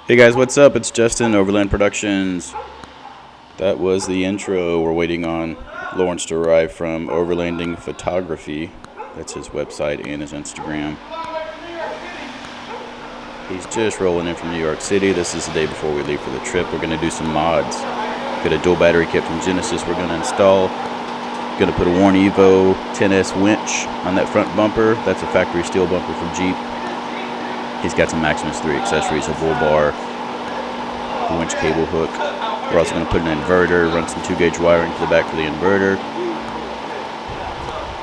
Hey guys, what's up? It's Justin, Overland Productions. That was the intro. We're waiting on Lawrence to arrive from Overlanding Photography. That's his website and his Instagram. He's just rolling in from New York City. This is the day before we leave for the trip. We're going to do some mods. Got a dual battery kit from Genesis we're going to install. Going to put a Warn Evo 10S winch on that front bumper. That's a factory steel bumper from Jeep. He's got some Maximus 3 accessories, a bull bar, a winch cable hook. We're also going to put an inverter, run some 2-gauge wiring to the back for the inverter.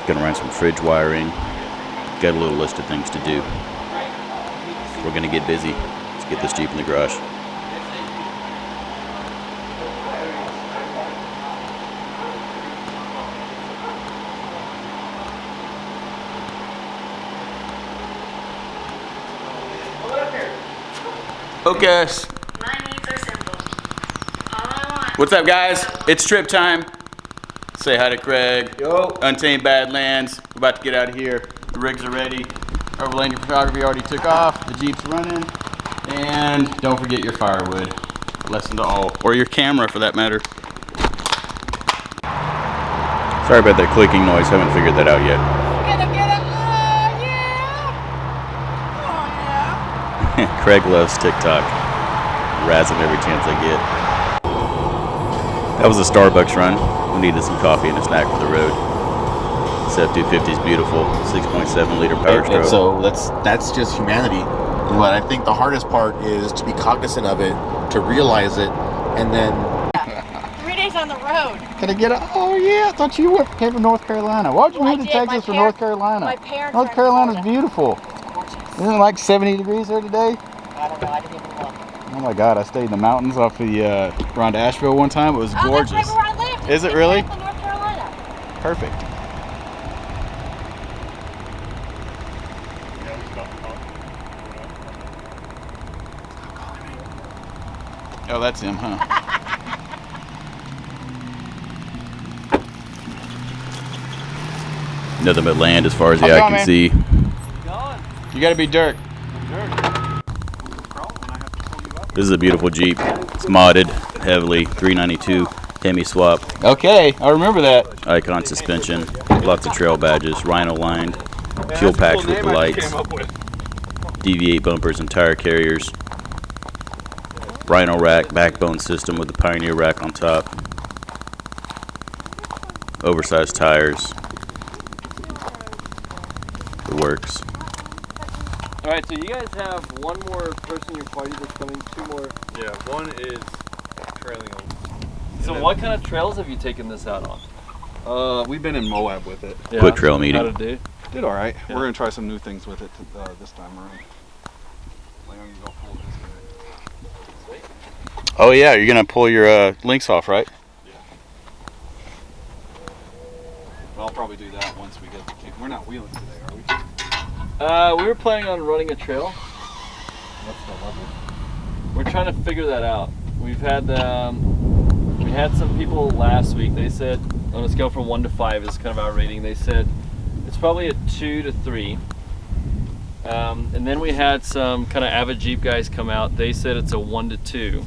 Going to run some fridge wiring. Got a little list of things to do. We're going to get busy. Let's get this Jeep in the garage. Okay. My needs are simple. All I want. What's up, guys? It's trip time. Say hi to Craig. Yo. Untamed Badlands. We're about to get out of here. The rigs are ready. Overlanding Photography already took off. The Jeep's running. And don't forget your firewood. Lesson to all. Or your camera, for that matter. Sorry about that clicking noise. Haven't figured that out yet. Get it. Oh, yeah. Craig loves TikTok. Razz him every chance I get. That was a Starbucks run. We needed some coffee and a snack for the road. This F-250 is beautiful. 6.7 liter power stroke. So that's just humanity. But I think the hardest part is to be cognizant of it, to realize it, and then 3 days on the road. Can I get a? Oh yeah, I thought you came from North Carolina. Why'd you Well, move I to did. Texas My from North Carolina? My parents North are in Carolina's Florida. beautiful. Gorgeous. Isn't it like 70 degrees there today? I don't know. I didn't even look. Oh my God, I stayed in the mountains off the around Asheville one time. It was gorgeous. Oh, that's right where I lived. Is it In really? Franklin, North Carolina. Perfect. Oh, that's him, huh? Nothing but land as far as the How's it eye going, can man? see. You gotta be Dirk. This is a beautiful Jeep. It's modded heavily. 392 Hemi swap. Okay, I remember that. Icon suspension. Lots of trail badges. Rhino lined. Fuel packs with the lights. DV8 bumpers and tire carriers. Rhino rack, backbone system with the Pioneer rack on top. Oversized tires. It works. Alright, so you guys have one more person in your party that's coming, 2 more. Yeah, one is trailing over. So what kind of trails have you taken this out on? We've been in Moab with it. Yeah, Quick trail meeting. How'd it do? Did all right. Yeah. We're gonna try some new things with it this time around. Oh yeah, you're gonna pull your links off, right? I'll probably do that once we get the kick. We're not wheeling today, are we? We were planning on running a trail. We're trying to figure that out. We've had we had some people last week. They said on a scale from 1 to 5 is kind of our rating. They said it's probably a 2 to 3. And then we had some kind of avid Jeep guys come out. They said it's a 1 to 2.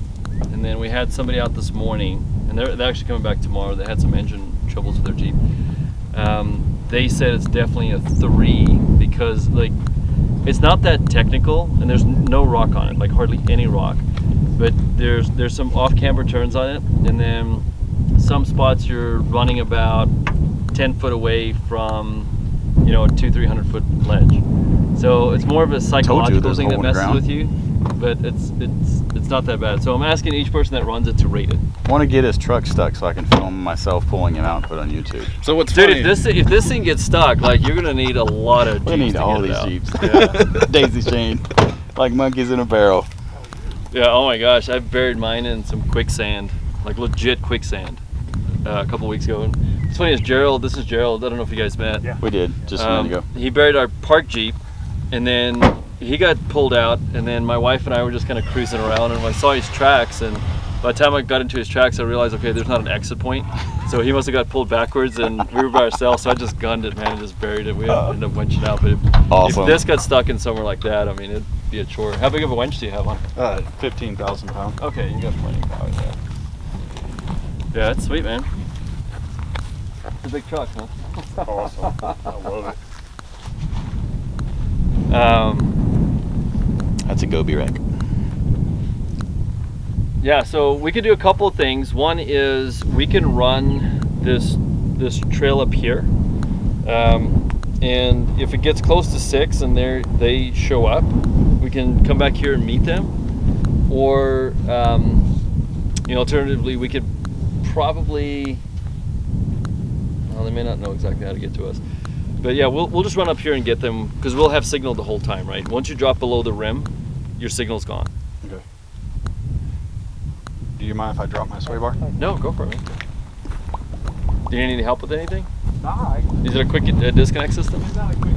And then we had somebody out this morning, and they're actually coming back tomorrow. They had some engine troubles with their Jeep. They said it's definitely a 3 because like it's not that technical, and there's no rock on it, like hardly any rock. But there's some off-camber turns on it, and then some spots you're running about 10 foot away from, you know, a 200-300 foot ledge. So it's more of a psychological thing that messes with you, but it's not that bad. So I'm asking each person that runs it to rate it. I want to get his truck stuck so I can film myself pulling him out and put it on YouTube. So what's Dude, funny? if this thing gets stuck, like you're gonna need a lot of Jeeps We need to all get these it out. Jeeps. Yeah. Daisy chain. Like monkeys in a barrel. Yeah, oh my gosh, I buried mine in some quicksand, like legit quicksand, a couple weeks ago. And it's funny, this is Gerald, I don't know if you guys met. Yeah. We did, just a minute ago. He buried our park Jeep, and then he got pulled out, and then my wife and I were just kind of cruising around, and I saw his tracks, and by the time I got into his tracks, I realized, okay, there's not an exit point. So he must have got pulled backwards, and we were by ourselves, so I just gunned it, man, and just buried it. We ended up winching out, but if Awesome. this got stuck in somewhere like that, I mean, be a chore. How big of a winch do you have on? 15,000 pound. Okay, you got plenty of power there. Yeah, that's sweet, man. It's a big truck, huh? Awesome. I love it. That's a Gobi rack. Yeah, so we could do a couple of things. One is we can run this trail up here, and if it gets close to 6 and they show up, we can come back here and meet them. Or alternatively, we could probably, well, they may not know exactly how to get to us, but yeah, we'll just run up here and get them, because we'll have signal the whole time, right? Once you drop below the rim, your signal's gone. Okay. Do you mind if I drop my sway bar? No, go for it, man. Do you need any help with anything? Nah, Is it a quick disconnect system? it's not a quick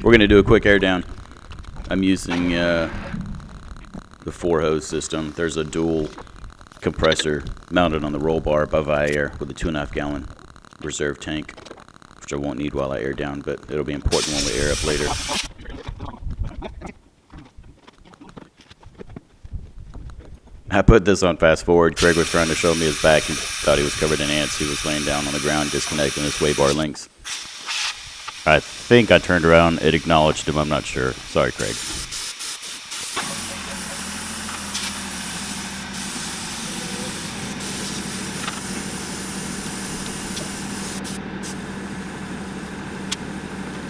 We're gonna do a quick air down. I'm using the 4-hose system. There's a dual compressor mounted on the roll bar above air with a 2.5 gallon reserve tank, which I won't need while I air down, but it'll be important when we air up later. I put this on fast forward. Craig was trying to show me his back. He thought he was covered in ants. He was laying down on the ground disconnecting his sway bar links. I think I turned around. It acknowledged him. I'm not sure. Sorry, Craig.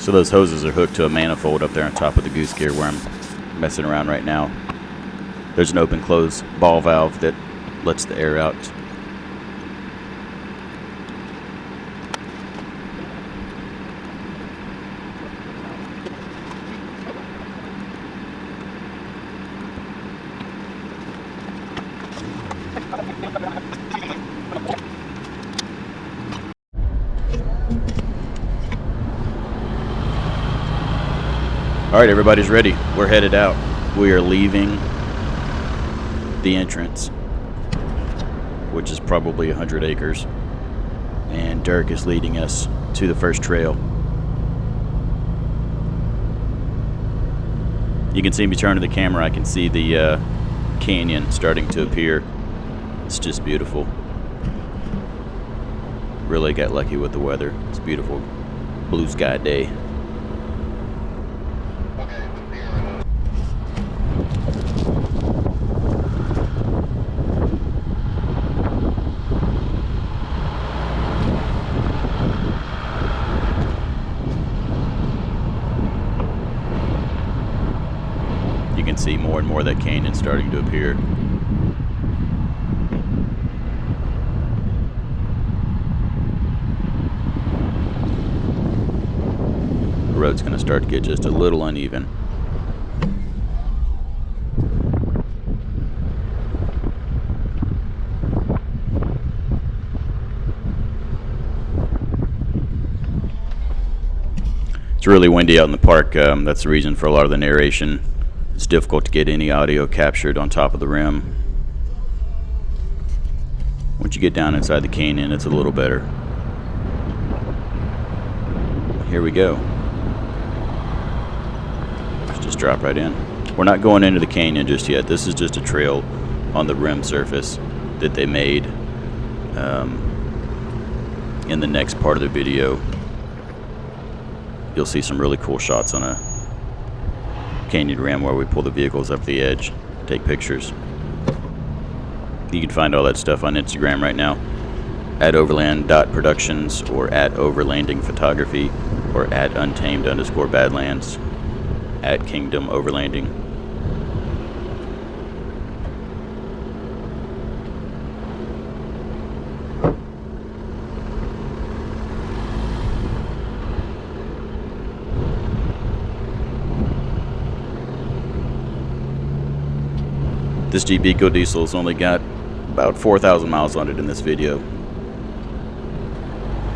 So those hoses are hooked to a manifold up there on top of the goose gear where I'm messing around right now. There's an open-close ball valve that lets the air out. All right, everybody's ready. We're headed out. We are leaving the entrance, which is probably 100 acres, and Dirk is leading us to the first trail. You can see me turning the camera. I can see the canyon starting to appear. It's just beautiful. Really got lucky with the weather. It's a beautiful blue sky day. You can see more and more of that canyon starting to appear. The road's going to start to get just a little uneven. It's really windy out in the park. That's the reason for a lot of the narration. It's difficult to get any audio captured on top of the rim. Once you get down inside the canyon, it's a little better. Here we go. Let's just drop right in. We're not going into the canyon just yet. This is just a trail on the rim surface that they made in the next part of the video. You'll see some really cool shots on a canyon rim where we pull the vehicles up the edge, take pictures. You can find all that stuff on Instagram right now at overland.productions or at Overlanding Photography or at Untamed_Badlands at Kingdom Overlanding. This Jeep EcoDiesel's only got about 4,000 miles on it in this video.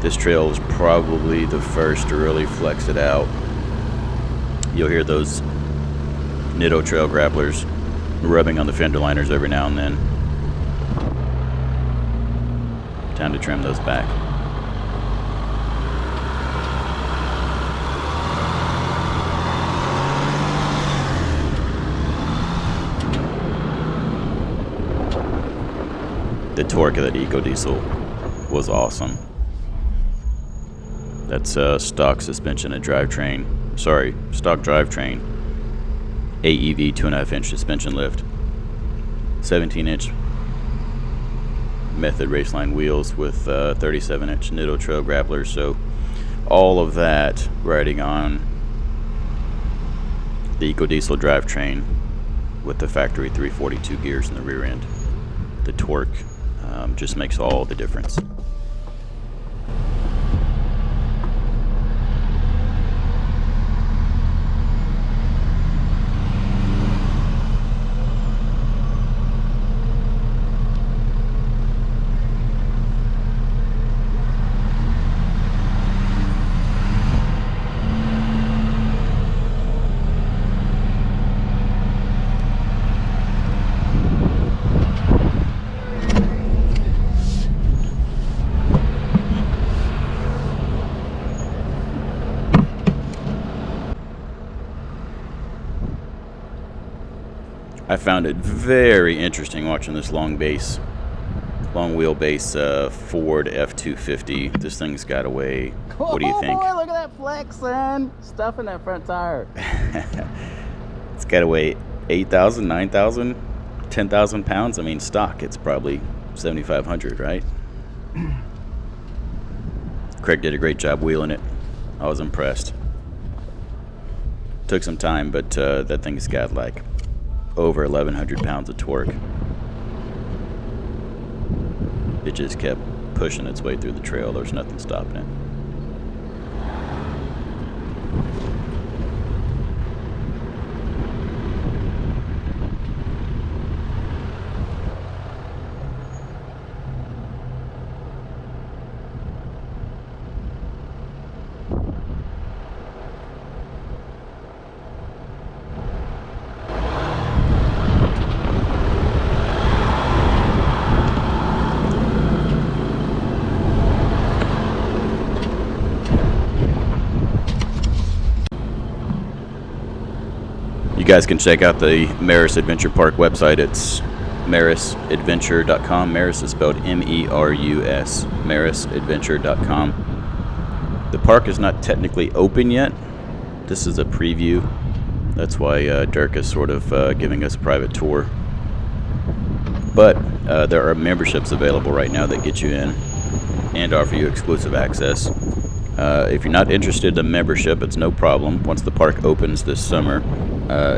This trail is probably the first to really flex it out. You'll hear those Nitto trail grapplers rubbing on the fender liners every now and then. Time to trim those back. The torque of that Eco Diesel was awesome. That's stock suspension and drivetrain. Sorry, stock drivetrain. AEV 2.5-inch suspension lift. 17-inch Method Raceline wheels with 37-inch Nitto Trail grapplers. So all of that riding on the Eco Diesel drivetrain with the factory 342 gears in the rear end. The torque just makes all the difference. I found it very interesting watching this long wheelbase Ford F-250. This thing's got away. What do you think? Oh boy, look at that flex, son. Stuff in that front tire. It's got to weigh 8,000, 9,000, 10,000 pounds. I mean, stock, it's probably 7,500, right? Craig did a great job wheeling it. I was impressed. Took some time, but that thing's got like over 1,100 pounds of torque. It just kept pushing its way through the trail. There's nothing stopping it. You guys can check out the MERUS Adventure Park website. It's merusadventure.com. MERUS is spelled M-E-R-U-S. merusadventure.com. The park is not technically open yet. This is a preview. That's why Dirk is sort of giving us a private tour. But there are memberships available right now that get you in and offer you exclusive access. If you're not interested in membership, it's no problem. Once the park opens this summer,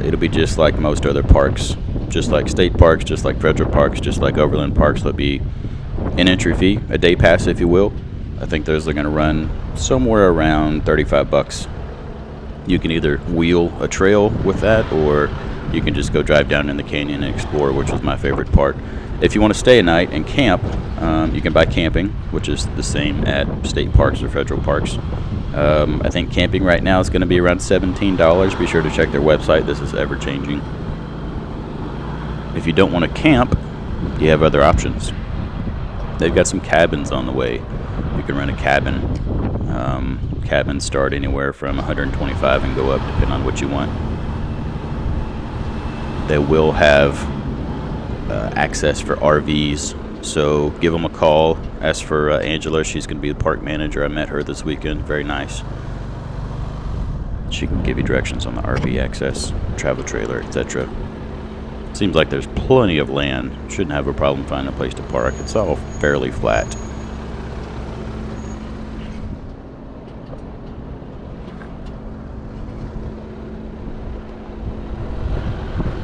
it'll be just like most other parks, just like state parks, just like federal parks, just like Overland parks. There'll be an entry fee, a day pass, if you will. I think those are going to run somewhere around $35. You can either wheel a trail with that, or you can just go drive down in the canyon and explore, which was my favorite part. If you want to stay a night and camp, you can buy camping, which is the same at state parks or federal parks. I think camping right now is going to be around $17. Be sure to check their website. This is ever changing. If you don't want to camp, you have other options. They've got some cabins on the way. You can rent a cabin. Cabins start anywhere from $125 and go up depending on what you want. They will have access for RVs, so give them a call. Ask for Angela. She's going to be the park manager. I met her this weekend. Very nice. She can give you directions on the RV access, travel trailer, etc. Seems like there's plenty of land. Shouldn't have a problem finding a place to park. It's all fairly flat.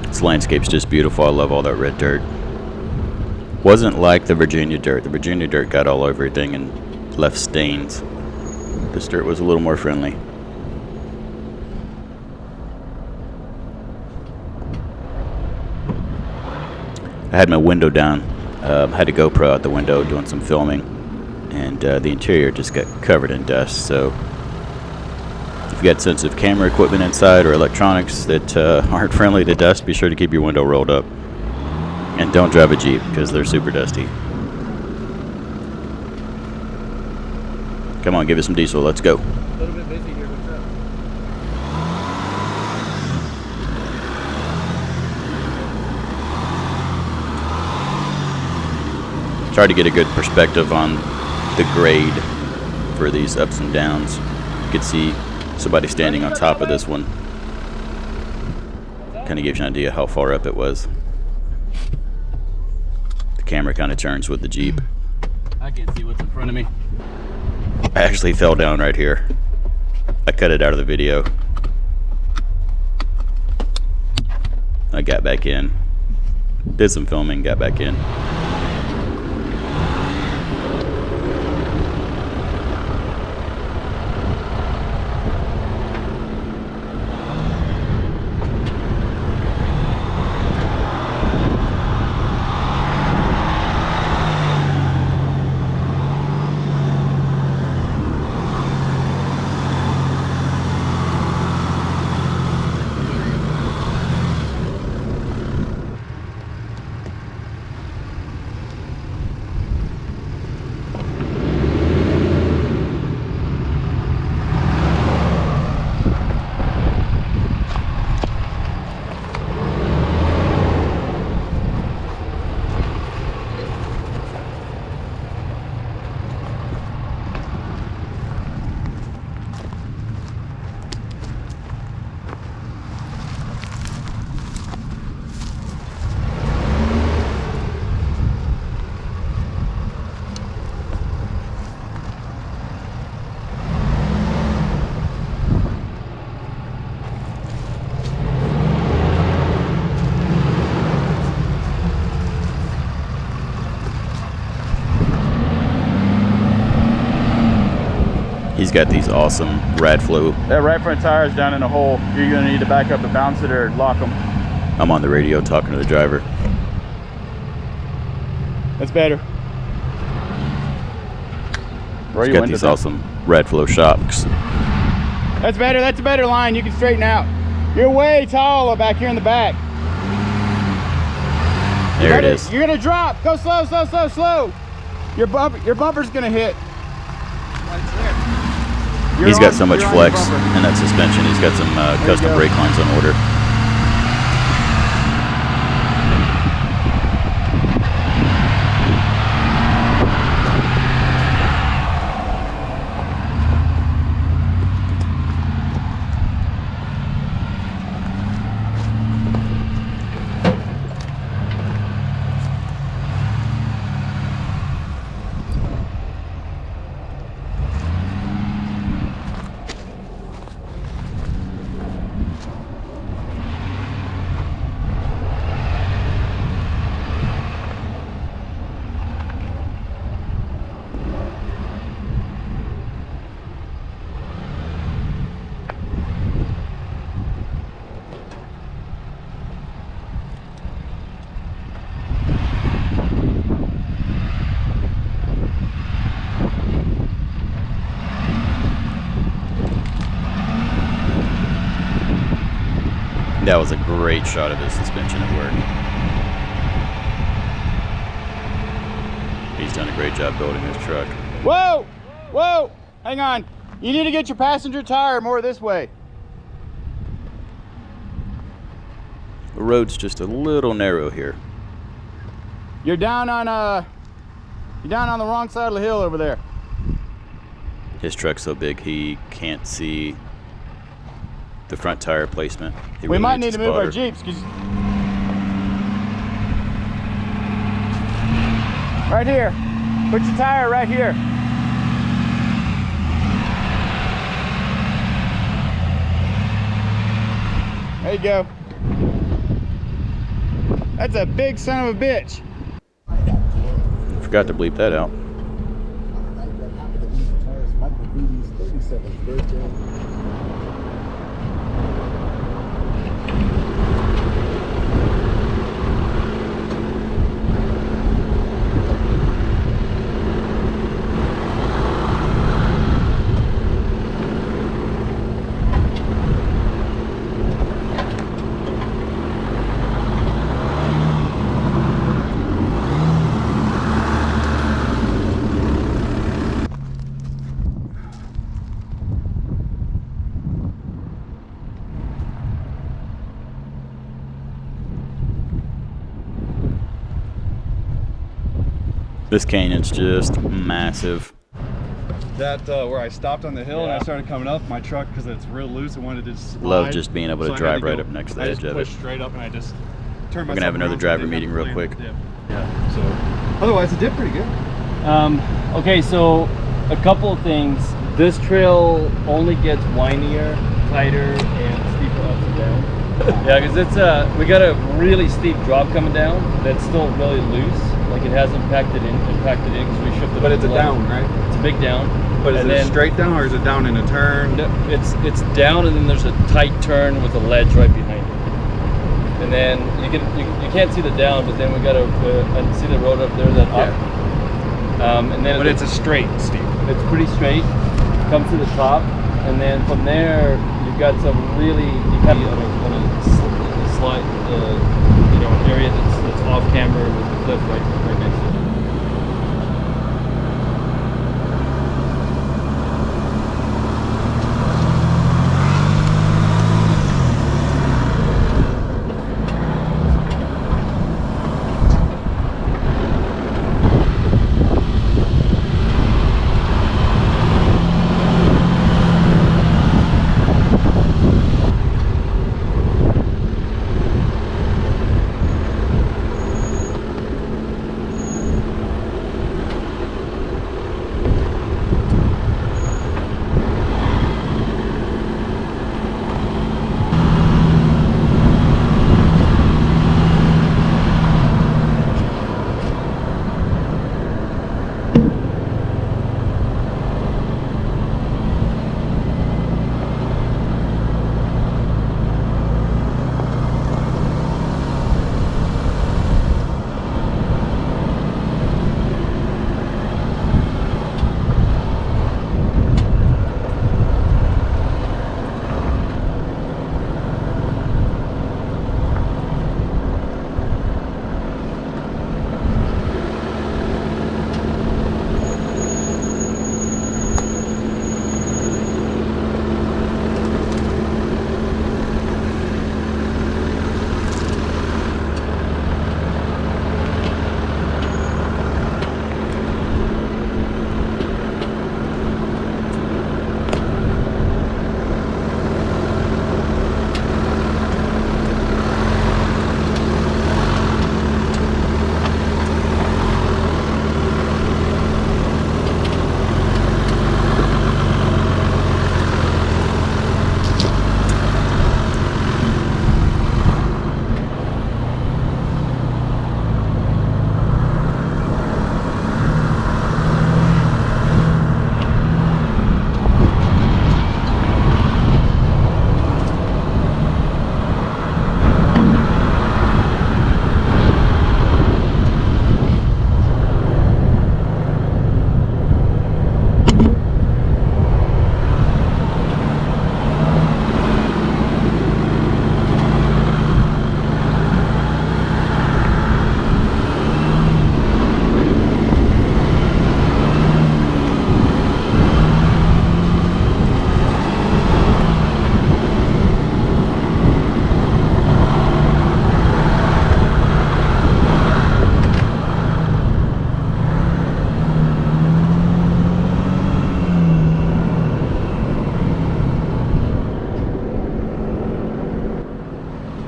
This landscape's just beautiful. I love all that red dirt. Wasn't like the Virginia dirt. The Virginia dirt got all over everything and left stains. This dirt was a little more friendly. I had my window down. Had a GoPro out the window doing some filming, and the interior just got covered in dust. So if you got sensitive camera equipment inside or electronics that aren't friendly to dust, be sure to keep your window rolled up. And don't drive a Jeep because they're super dusty. Come on, give us some diesel. Let's go. A little bit busy here. What's up? Try to get a good perspective on the grade for these ups and downs. You could see somebody standing on top of this one. Kind of gives you an idea how far up it was. The camera kind of turns with the Jeep. I can't see what's in front of me. I actually fell down right here. I cut it out of the video. I got back in. Did some filming, got back in. He's got these awesome rad flow. That right front tire is down in a hole. You're gonna need to back up and bounce it or lock them. I'm on the radio talking to the driver. That's better. He's got these awesome rad flow shocks. That's better. That's a better line. You can straighten out. You're way tall back here in the back. There it is. You're gonna drop. Go slow, slow, slow, slow. Your bumper's gonna hit. He's got so much flex in that suspension. He's got some custom brake lines on order. That was a great shot of his suspension at work. He's done a great job building this truck. Whoa! Whoa! Hang on. You need to get your passenger tire more this way. The road's just a little narrow here. You're down on the wrong side of the hill over there. His truck's so big he can't see the front tire placement. He We really might needs need a to move our spotter. Jeeps. Right here. Put your tire right here. There you go. That's a big son of a bitch. Forgot to bleep that out. This canyon's just massive. That where I stopped on the hill and I started coming up, my truck, because it's real loose, it wanted to just slide. Love just being able to I drive had right go- up next to the I edge just of it. pushed straight up and I just turned We're gonna have myself another around so I driver didn't meeting have to real plan. quick. Yeah. So otherwise it did pretty good. Okay, so a couple of things. This trail only gets windier, tighter, and steeper ups and downs. Yeah, because it's we got a really steep drop coming down that's still really loose. Like it hasn't packed it in because we shifted. But it's a the down, line. right? It's a big down. But is And it a then- straight down or is it down in a turn? No, it's down and then there's a tight turn with a ledge right behind it. And then you can't see the down, but then we got to see the road up there that up. And then But it's a straight steep. it's pretty straight, comes to the top, and then from there you've got some really on a slide, an area that's off camber with the cliff right next to it.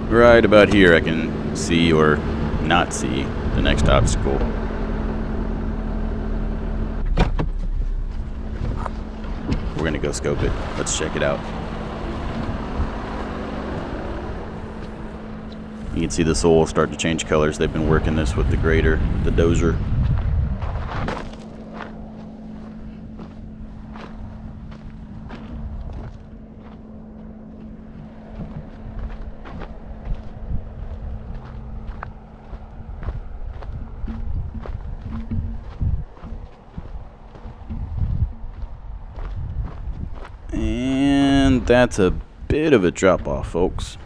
Right about here I can see or not see the next obstacle. We're gonna go scope it. Let's check it out. You can see the soil start to change colors. They've been working this with the grader, the dozer. And that's a bit of a drop off, folks.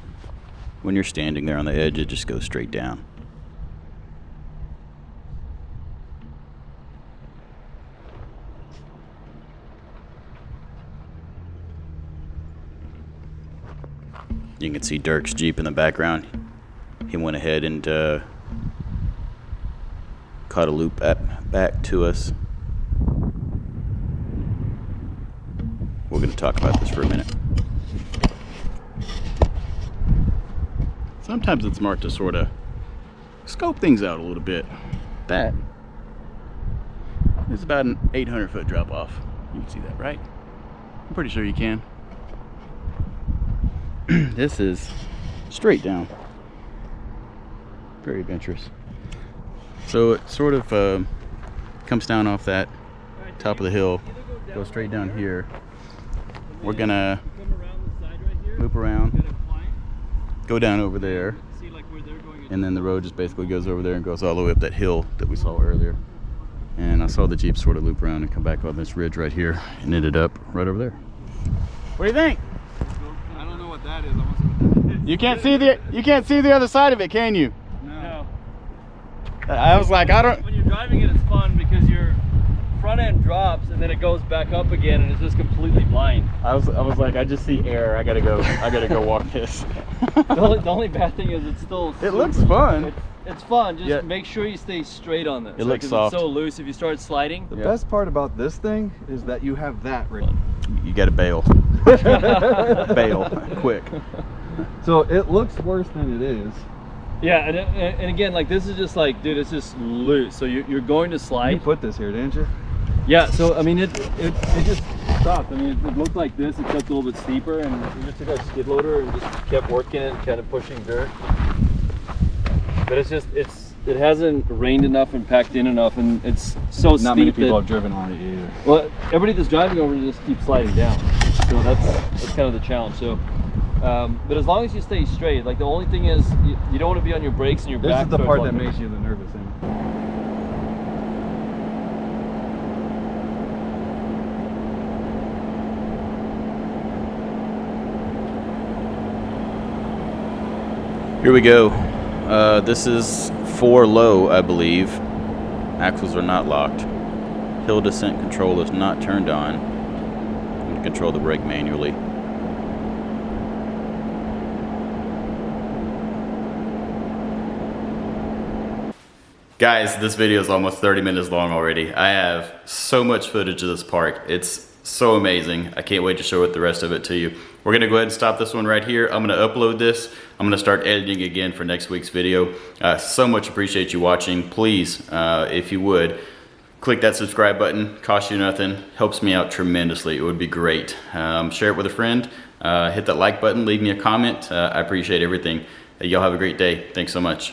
When you're standing there on the edge, it just goes straight down. You can see Dirk's Jeep in the background. He went ahead and caught a loop back to us. We're going to talk about this for a minute. Sometimes it's smart to sort of scope things out a little bit. That is about an 800-foot drop off. You can see that, right? I'm pretty sure you can. This is straight down. Very adventurous. So it sort of comes down off that top of the hill, goes straight down here. We're gonna loop around, go down over there, and then the road just basically goes over there and goes all the way up that hill that we saw earlier. And I saw the Jeep sort of loop around and come back on this ridge right here and ended up right over there. What do you think? I don't know what that is. I want to see what that is. You can't see the other side of it, can you? No. I was like, I don't. When you're driving it, it's fun because your front end drops and then it goes back up again and it's just completely blind. I was like, I just see air. I gotta go walk this. The only bad thing is it's still. It looks fun. It's fun. Just Yeah. make sure you stay straight on this. It looks 'cause soft. It's so loose. If you start sliding, The best part about this thing is that you have that right. You gotta bail. Bail, quick. So it looks worse than it is. yeah. And again, like this is just like, dude, it's just loose. So you're going to You slide. put this here, didn't you? Yeah. So I mean, it just stopped. I mean, it looked like this, except a little bit steeper, and we just took our skid loader and just kept working it, kind of pushing dirt. But it hasn't rained enough and packed in enough, and it's so steep. Not many people that, have driven on it either. well, everybody that's driving over it just keeps sliding down. So that's kind of the challenge. So, but as long as you stay straight, like the only thing is you don't want to be on your brakes and your This back. is the starts part that locking. makes you the nervous thing. Here we go. This is 4 low, I believe. Axles are not locked. Hill descent control is not turned on. I'm going to control the brake manually. Guys, this video is almost 30 minutes long already. I have so much footage of this park. It's so amazing. I can't wait to show the rest of it to you. We're gonna go ahead and stop this one right here. I'm gonna upload this. I'm gonna start editing again for next week's video. So much appreciate you watching. Please, if you would, click that subscribe button. Costs you nothing. Helps me out tremendously. It would be great. Share it with a friend. Hit that like button. Leave me a comment. I appreciate everything. Y'all have a great day. Thanks so much.